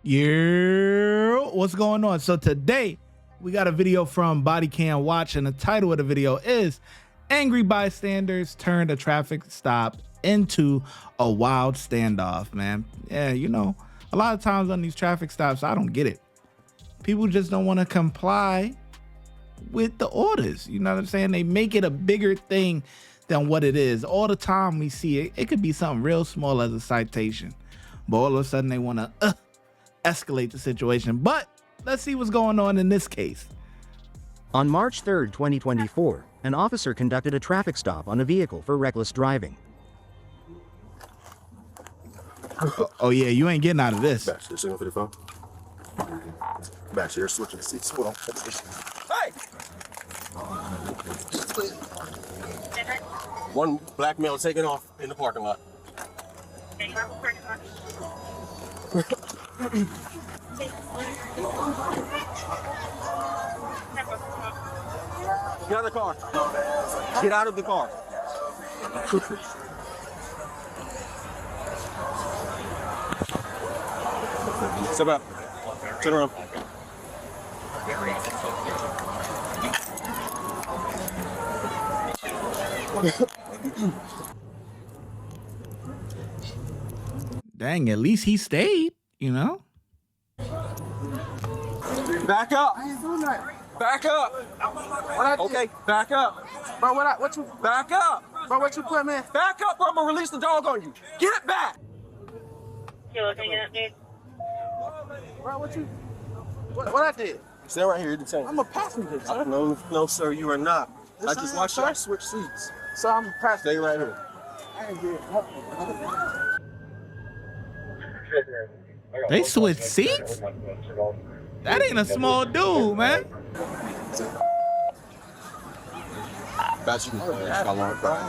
Yeah, what's going on? So today we got a video from Body Cam Watch, and the title of the video is Angry Bystanders Turned a Traffic Stop into a Wild Standoff. Man, yeah, you know, a lot of times on these traffic stops, I don't get it. People just don't want to comply with the orders. You know what I'm saying? They make it a bigger thing than what it is. All the time we see it. It could be something real small as a citation, but all of a sudden they want to escalate the situation. But let's see what's going on in this case. On March 3rd, 2024, an officer conducted a traffic stop on a vehicle for reckless driving. Oh yeah, you ain't getting out of this. Back to the signal for the phone. Back to your switching the seats. Hold on. Hey! One black male taking off in the parking lot. Get out of the car. Get out of the car. Step up. Turn around. Dang, at least he stayed, you know? Back up. I ain't doing that. Back up. Okay, back up. Bro, what you Back up. bro, what you put, man? Back up, or I'm gonna release the dog on you. Get it back. You looking at me? Bro, what I did? Stay right here, detain. I'm a passenger, sir. No, sir, you are not. Yes, I I just am, watched sir. you switch seats. So I'm a passenger. Stay right here. I ain't did nothing. They switched seats? That ain't a small dude, man. Back you. I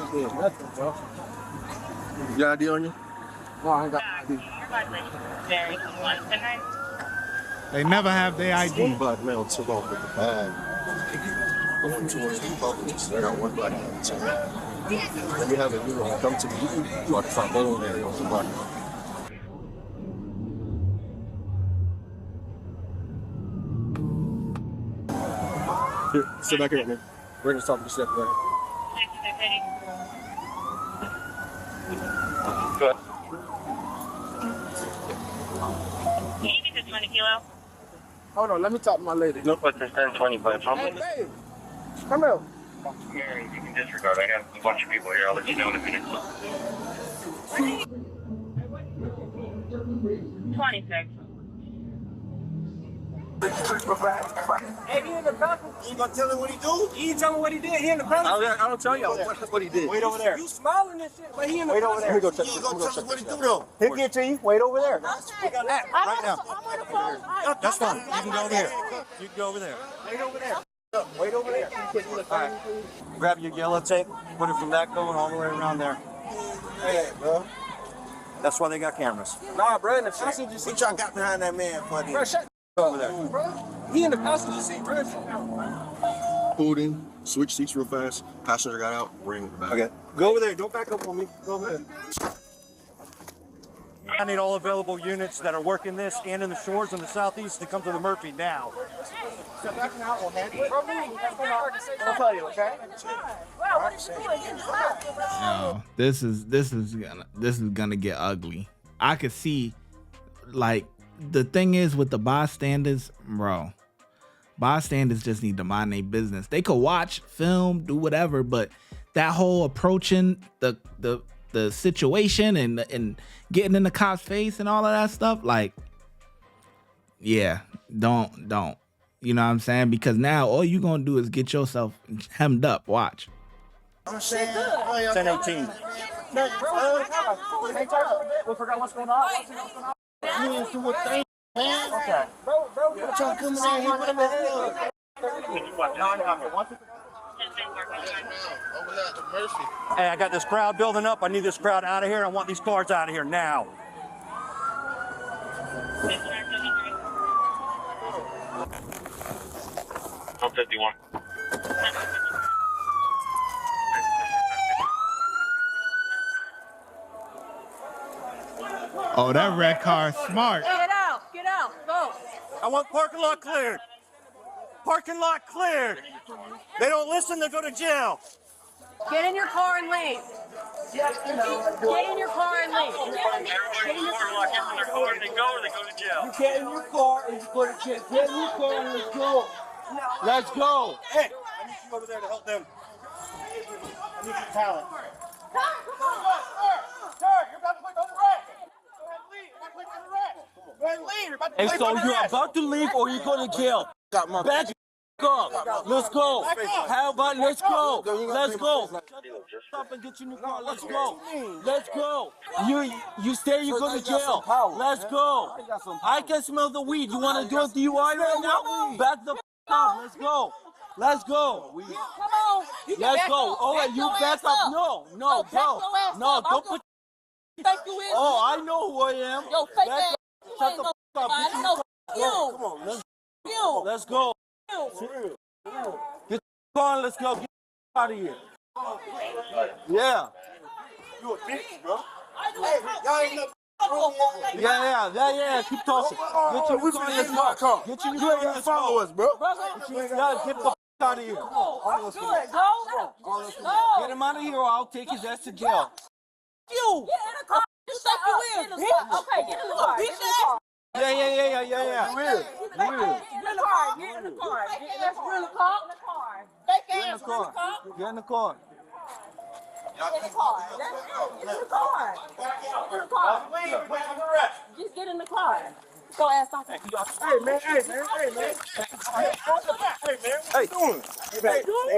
ain't did nothing, bro. You got ID on you? No, I ain't got ID. Very one tonight. They never have their One ID. black male took off with the bag. Going towards the police. I got one black male. Let me have it. You know, come to me. You want to find both of them. Somebody. Here, sit back here with me. We're gonna talk to yourself right. Good. Can you get this 20 kilo? Hold on, let me talk to my lady. No, but there's 1025. Hey, babe. Come here. Mary, you can disregard. I got a bunch of people here. I'll let you know in a minute. 26. Hey, he in the bathroom. You gonna tell him what he do? He ain't tell me what he did. He in the bathroom. I don't tell y'all what he did. Wait over there. You smiling and shit, but he in the Wait over there. Let me go check. You Let me go check what he do though. He'll get to you. Wait over there. Right now. That's fine. You can go over there. You can go over there. Wait over there. Wait over there. All right. Grab your yellow tape. Put it from that going all the way around there. Hey, bro. That's why they got cameras. Nah, bro, in the passenger seat. What y'all got behind that man for? Bro, shut Over there. bro. He in the passenger seat, bro. Pulled in, switched seats real fast. Passenger got out, ring it back. Okay. Go over there. Don't back up on me. Go over there. I need all available units that are working this and in the shores in the southeast to come to the Murphy now. No, this is gonna get ugly. I could see, like, the thing is with the bystanders, bro. Bystanders just need to mind their business. They could watch, film, do whatever, but that whole approaching the situation and getting in the cop's face and all of that stuff, like, yeah, don't. You know what I'm saying? Because now all you gonna do is get yourself hemmed up. Watch. 1018. We forgot what's going on. Okay. Bro, trying to come in here with him. Hey, I got this crowd building up. I need this crowd out of here. I want these cars out of here now. 151. Oh, that red car is smart. Get out! Get out! I want parking lot cleared. Parking lot cleared. They don't listen, they go to jail. Get in your car and leave. Get in your car and leave. Everybody's parking lot gets in their car and they go to jail. You get in your car and you go to jail. Get in your car and let's go. Let's go. Hey, I need you over there to help them. I need your talent. And so you're about to leave or you're going to jail. Back up. Let's go. How about let's go? Let's go. Stop and get your new car. Let's go. Let's go. You stay, you go to jail. Let's go. I can smell the weed. You want to do a DUI right now? Back the up. Let's go. Let's go. Come on. Let's go. All right, you back up. No, bro. No, don't put. Oh, I know who I am. Yo, fake ass. Shut the f up. I know you. Come on, You. let's go. Get the car and let's go. Get out of here. Yeah. You a bitch, bro. Yeah. Keep talking. Get your new car and let's go. Get your new car and let's Follow go. us, bro. Yeah, get the f out of here. Go. Get him out of here or I'll take his ass to jail. You. Get in the car. You think you is, bitch. Okay, get in the car. Get in the car. Yeah. Get in the car. Get in the car. Get in the car. Get in the car. Fake Get in ass. the car. Get in the car. Get in the car. Get in the car. Get in the car. Just get in the car. Go ass off. Hey, man.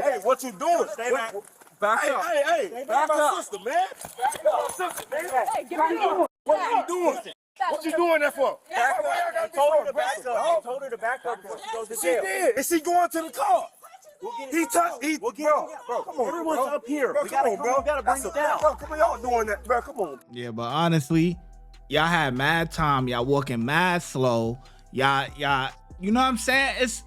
Hey, what you doing? Stay back. Back up. Hey, Back up. sister, man. Hey, get back up. What are you doing? What you doing that for? I told her to back up. I told her to back up before she goes to She jail. did. And she going to the car. Bro, come on, Everyone's up here. Bro, We gotta bring it down. Bro, come on, y'all doing that, bro. Come on. Yeah, but honestly, y'all had mad time. Y'all walking mad slow. Y'all, you know what I'm saying? It's,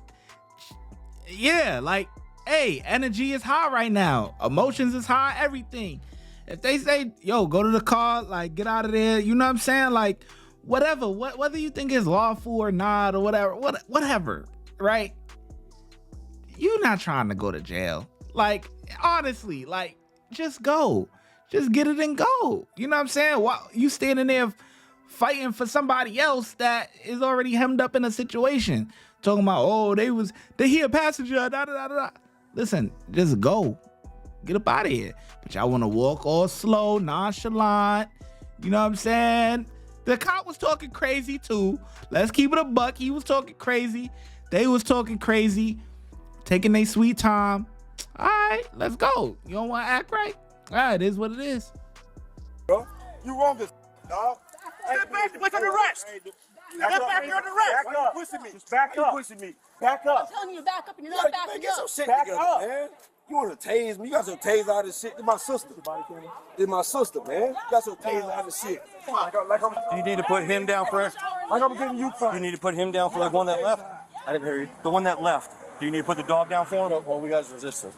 yeah, like, hey, energy is high right now. Emotions is high, everything. If they say, yo, go to the car, like, get out of there, you know what I'm saying? Like, whatever, whether you think it's lawful or not or whatever, right? You're not trying to go to jail. Like, honestly, like, just go. Just get it and go. You know what I'm saying? While you standing there fighting for somebody else that is already hemmed up in a situation. Talking about, oh, they hear a passenger, da. Listen, just go. Get up out of here. But y'all want to walk all slow, nonchalant. You know what I'm saying? The cop was talking crazy too. Let's keep it a buck. He was talking crazy. They was talking crazy. Taking their sweet time. All right, let's go. You don't want to act right? All right, it is what it is. Bro, you wrong as dog. Step back, you're under arrest. Step back, you're under arrest. Why you pushing me? Back up. Pushing me. Back up. I'm telling you to back up and you're not backing Get some up. shit Back together, up. man. You want to tase me? You got some tase out of this shit. It's my sister. It's my sister, man. You got some tase out of this shit. You need to put him down first. Like I'm giving you You need to put him down for the one that left. I didn't hear you. The one that left. Do you need to put the dog down for him? Well, we got resistance.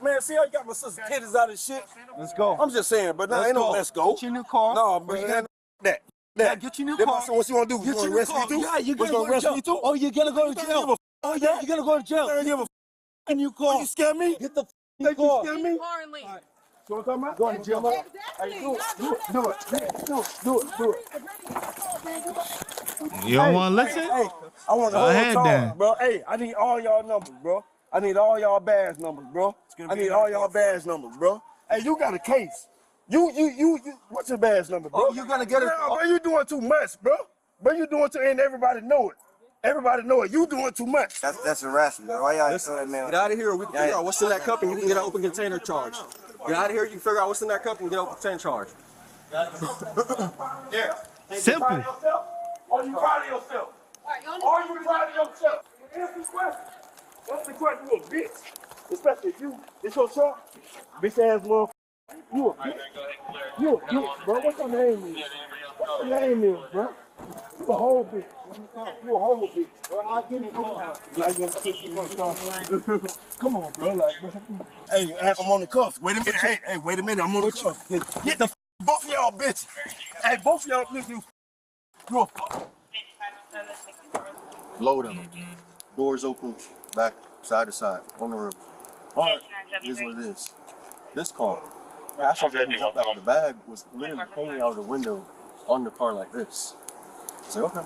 Man, see how you got my sister's titties out of this shit? Let's go. I'm just saying, but now ain't no let's go. Get your new car. No, man, that. Yeah, get your new Then car. So what you want to do? You Get want your to arrest new me car. too? Yeah, you're What, gonna you arrest go to me jail. too? Oh, you're gonna go to jail. Oh, Yeah, you're gonna go to jail. You give a New car. You scare me? Get the You car. scare me? Car and leave. You want to come out? Going to jail. Exactly. Do it. You don't want to listen? Hey, I want the Go whole ahead, car, then. bro. Hey, I need all y'all numbers, bro. I need all y'all badge numbers, bro. I need all y'all badge numbers, bro. Hey, you got a case. You. What's your badge number, bro? Oh, you gonna get it? Nah, bro, you doing too much, bro. Bro, you doing too, and everybody know it. Everybody know it. You doing too much. That's harassment. Why y'all tell that man? Get out of here. We can figure out what's in that cup and you can get an open container charge. Get out of here. You can figure out what's in that cup and get an open container charge. Simple. Are you proud of yourself? Are you proud of yourself? Answer the question. What's the question? You a bitch. Especially if you. It's your truck. Bitch ass motherfucker. You a bitch. You a bitch, bro. What's your name is? What's your name is, bro? You a whole bitch. You a whole bitch. Bro, I'll give you come on, bro. Like, bro. Hey, I'm on the cuffs. Wait a minute. Hey, wait a minute. I'm on the cuffs. Get the both of y'all bitches. Hey, both of y'all niggas. You a fuck. Load of them. Doors open, back, side to side, on the roof. All right, here's what it is. This car, actually didn't jump out of the bag, was literally hanging out of the window on the car like this. I said, okay.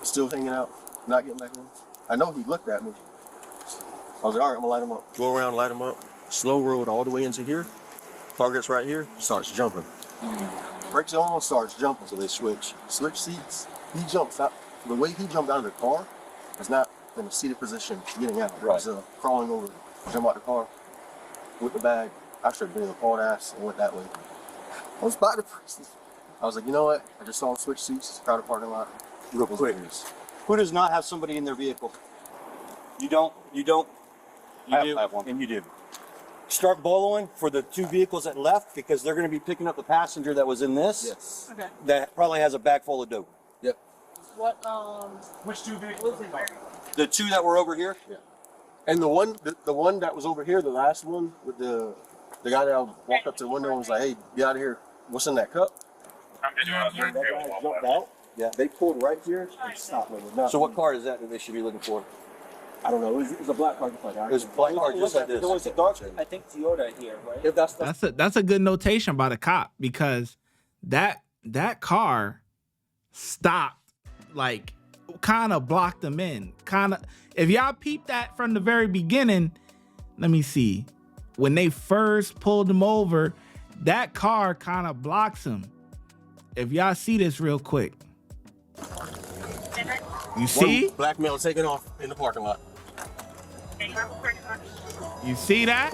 Still hanging out, not getting back in. I know he looked at me. I was like, all right, I'm gonna light him up. Go around, light him up. Slow road all the way into here. Car gets right here, starts jumping. Brakes on, starts jumping, so they switch. Switch seats. He jumps out. The way he jumped out of the car is not in a seated position getting out. Right. He's crawling over, jump out the car with the bag. I should have been a hard ass and went that way. I was by the person. I was like, you know what? I just saw him switch seats, crowded parking lot. Real quick. Who does not have somebody in their vehicle? You don't? You don't? You do? I have one. And you do. Start boloing for the two vehicles that left because they're going to be picking up the passenger that was in this. Yes. Okay. That probably has a bag full of dope. Yep. What, Which two vehicles? The two that were over here? Yeah. And the one that was over here, the last one, with the guy that walked up to the window and was like, hey, get out of here. What's in that cup? That guy jumped out. Yeah. They pulled right here and stopped with it. So what car is that they should be looking for? I don't know. It was a black car. It was a black car just like this. There was a dark. I think Toyota here, right? If That's a good notation by the cop because that car stopped, like kind of blocked them in. Kind of, if y'all peep that from the very beginning, let me see. When they first pulled him over, that car kind of blocks him. If y'all see this real quick. You see? One black male taking off in the parking lot. You see that?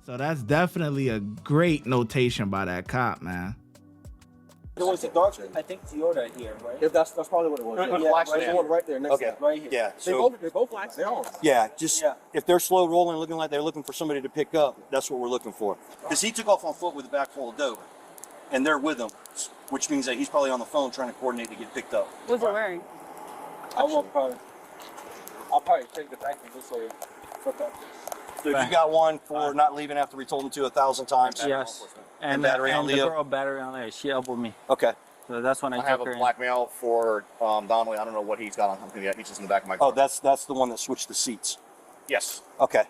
So that's definitely a great notation by that cop, man. There was a dark. I think Toyota here, right? If that's probably what it was. Yeah, Black one right there next Okay. to it. Right here. Yeah. They're both blacks. They are. Yeah, just if they're slow rolling, looking like they're looking for somebody to pick up, that's what we're looking for. Because he took off on foot with a bag full of dope, and they're with him, which means that he's probably on the phone trying to coordinate to get picked up. what's it wearing? I'll probably take the back and just so So if you got one for not leaving after we told him to 1,000 times. Yes. And battery on the Leo? girl battery on there. She elbowed me. Okay. So that's when I have took a her in. blackmail for Donnelly. I don't know what he's got on him yet. He's just in the back of my car. Oh, that's the one that switched the seats. Yes. Okay.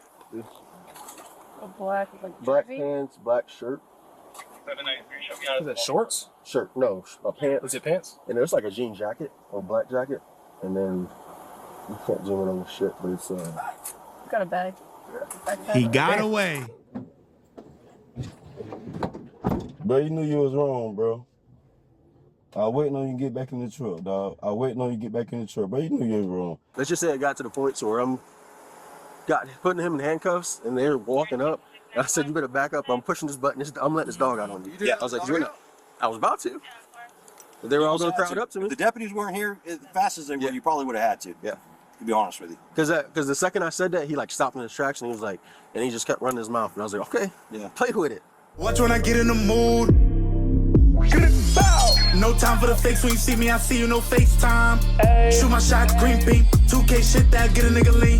A black, like, Black jersey? pants, black shirt. 793. Is that shorts? Shirt. No, a pants. Is it pants? And there's like a jean jacket or black jacket, and then you can't zoom in on the shit, but it's Got a bag. He got away. Bro, you knew you was wrong, bro. I was waiting on you to get back in the truck, dog. I was waiting on you to get back in the truck, bro. You knew you was wrong. Let's just say it got to the point where I'm putting him in handcuffs, and they're walking up. And I said, "You better back up. I'm pushing this button. I'm letting this dog out on you." Yeah. I was like, "You're not." I was about to. But they were all going to crowd up to me. If the deputies weren't here as fast as they were, you probably would have had to. Yeah. To be honest with you. Because the second I said that, he like stopped in his tracks, and he was like, and he just kept running his mouth, and I was like, "Okay, yeah, play with it." Watch when I get in the mood. No time for the fakes. When you see me, I see you, no FaceTime. Shoot my shot, green beam. 2K shit that get a nigga lean.